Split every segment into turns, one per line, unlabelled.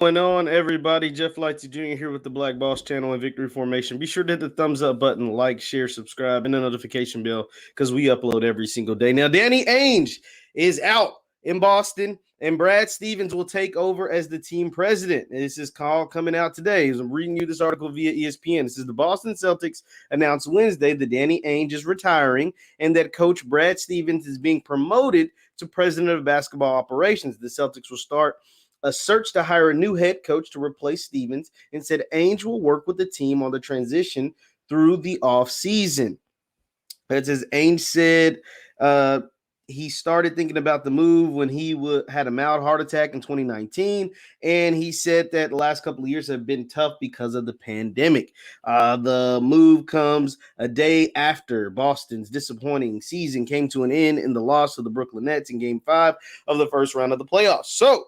Going on, everybody? Jeff Lightsy Jr. here with the Black Boss Channel and Victory Formation. Be sure to hit the thumbs up button, like, share, subscribe, and the notification bell because we upload every single day. Now, Danny Ainge is out in Boston, and Brad Stevens will take over as the team president. And this is call coming out today. I'm reading you this article via ESPN. This is the Boston Celtics announced Wednesday that Danny Ainge is retiring and that coach Brad Stevens is being promoted to president of basketball operations. The Celtics will start a search to hire a new head coach to replace Stevens, and said Ainge will work with the team on the transition through the offseason. As Ainge said, he started thinking about the move when he had a mild heart attack in 2019, and he said that the last couple of years have been tough because of the pandemic. The move comes a day after Boston's disappointing season came to an end in the loss of the Brooklyn Nets in Game 5 of the first round of the playoffs. So,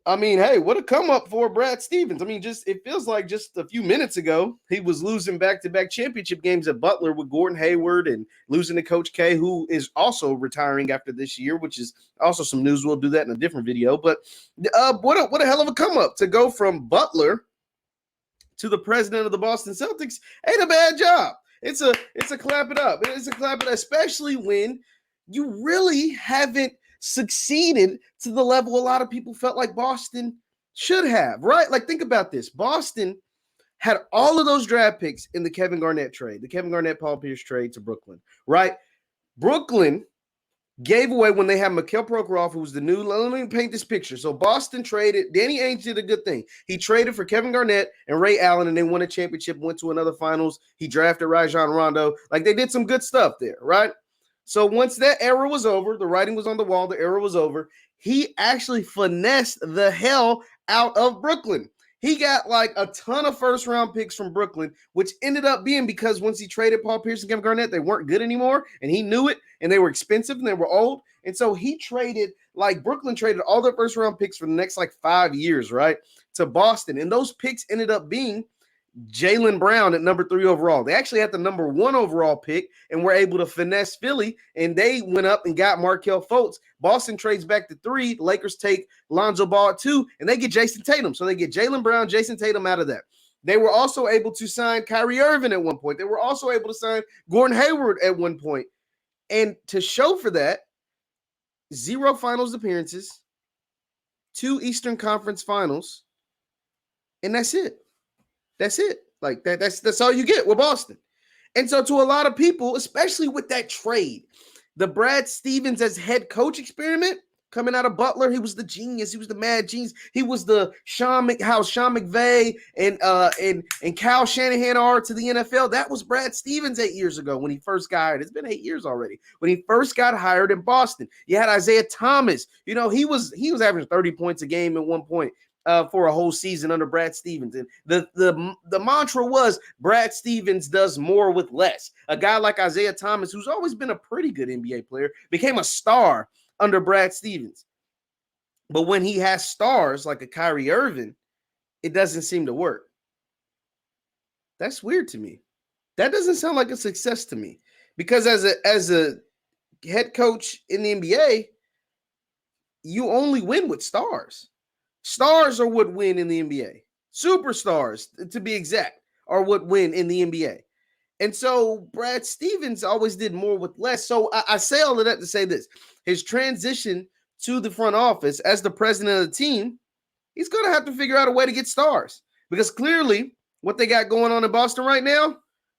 I mean, hey, what a come up for Brad Stevens. I mean, it feels like just a few minutes ago, he was losing back-to-back championship games at Butler with Gordon Hayward and losing to Coach K, who is also retiring after this year, which is also some news. We'll do that in a different video. But what a hell of a come up to go from Butler to the president of the Boston Celtics. Ain't a bad job. It's a clap it up. It's a clap it up, especially when you really haven't succeeded to the level a lot of people felt like Boston should have, right? Like, think about this. Boston had all of those draft picks in the Kevin Garnett trade, the Kevin Garnett, Paul Pierce trade to Brooklyn, right? Brooklyn gave away when they had Mikhail Prokhorov, who was the new, let me paint this picture. So Boston traded, Danny Ainge did a good thing. He traded for Kevin Garnett and Ray Allen, and they won a championship, went to another finals. He drafted Rajon Rondo. Like, they did some good stuff there, right? So once that era was over, the writing was on the wall, the era was over, he actually finessed the hell out of Brooklyn. He got like a ton of first-round picks from Brooklyn, which ended up being because once he traded Paul Pierce and Kevin Garnett, they weren't good anymore, and he knew it, and they were expensive, and they were old. And so he traded, like Brooklyn traded all their first-round picks for the next like 5 years, right, to Boston. And those picks ended up being Jaylen Brown at number 3 overall. They actually had the number 1 overall pick and were able to finesse Philly, and they went up and got Markelle Fultz. Boston trades back to 3. The Lakers take Lonzo Ball at 2, and they get Jason Tatum. So they get Jaylen Brown, Jason Tatum out of that. They were also able to sign Kyrie Irving at one point. They were also able to sign Gordon Hayward at one point. And to show for that, 0 finals appearances, 2 Eastern Conference finals, and that's it. That's it. Like that's all you get with Boston. And so to a lot of people, especially with that trade, the Brad Stevens as head coach experiment coming out of Butler, he was the genius. He was the mad genius. He was the Sean McVay and Kyle Shanahan are to the NFL. That was Brad Stevens 8 years ago when he first got hired. It's been 8 years already. When he first got hired in Boston, you had Isaiah Thomas. You know, he was averaging 30 points a game at one point. For a whole season under Brad Stevens. And the mantra was Brad Stevens does more with less. A guy like Isaiah Thomas, who's always been a pretty good NBA player, became a star under Brad Stevens. But when he has stars like a Kyrie Irving, it doesn't seem to work. That's weird to me. That doesn't sound like a success to me. Because as a head coach in the NBA, you only win with stars. Stars are what win in the NBA. Superstars, to be exact, are what win in the NBA. And so Brad Stevens always did more with less. So I say all of that to say this. His transition to the front office as the president of the team, he's going to have to figure out a way to get stars. Because clearly what they got going on in Boston right now,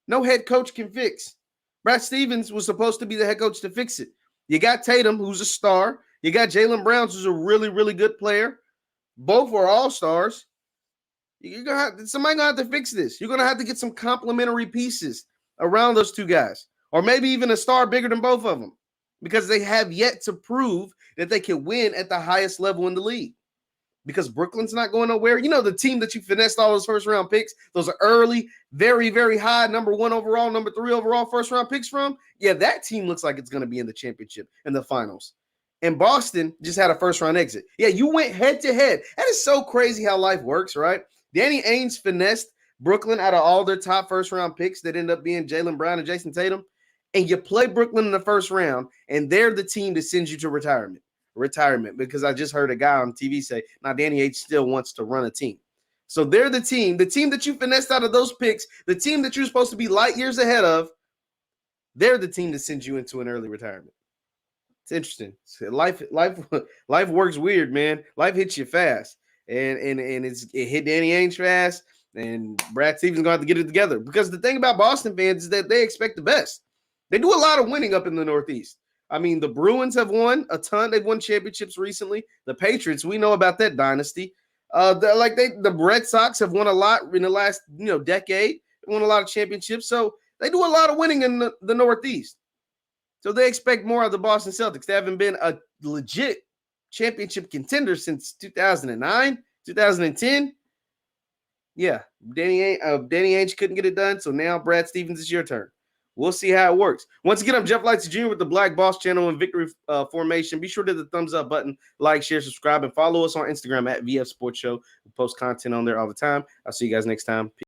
no head coach can fix. Brad Stevens was supposed to be the head coach to fix it. You got Tatum, who's a star. You got Jaylen Brown, who's a really, really good player. Both were all-stars. Somebody gonna have to fix this. You're gonna have to get some complementary pieces around those two guys, or maybe even a star bigger than both of them, because they have yet to prove that they can win at the highest level in the league. Because Brooklyn's not going nowhere. You know, the team that you finessed all those first-round picks, those are early, very, very high, number 1 overall, number 3 overall first-round picks from. Yeah, that team looks like it's going to be in the championship, in the finals. And Boston just had a first-round exit. Yeah, you went head-to-head. That is so crazy how life works, right? Danny Ainge finessed Brooklyn out of all their top first-round picks that end up being Jaylen Brown and Jason Tatum. And you play Brooklyn in the first round, and they're the team that sends you to retirement, retirement because I just heard a guy on TV say, now Danny Ainge still wants to run a team. So they're the team that you finessed out of those picks, the team that you're supposed to be light years ahead of, they're the team that sends you into an early retirement. It's interesting. Life works weird, man. Life hits you fast. And it hit Danny Ainge fast, and Brad Stevens gonna have to get it together. Because the thing about Boston fans is that they expect the best. They do a lot of winning up in the Northeast. I mean, the Bruins have won a ton. They've won championships recently. The Patriots, we know about that dynasty. The Red Sox have won a lot in the last decade. They won a lot of championships, so they do a lot of winning in the Northeast. So they expect more of the Boston Celtics. They haven't been a legit championship contender since 2009, 2010. Yeah, Danny Ainge couldn't get it done, so now Brad Stevens, it's your turn. We'll see how it works. Once again, I'm Jeff Lightsy Jr. with the Black Boss Channel and Victory Formation. Be sure to hit the thumbs up button, like, share, subscribe, and follow us on Instagram at VF Sports Show. We post content on there all the time. I'll see you guys next time. Peace.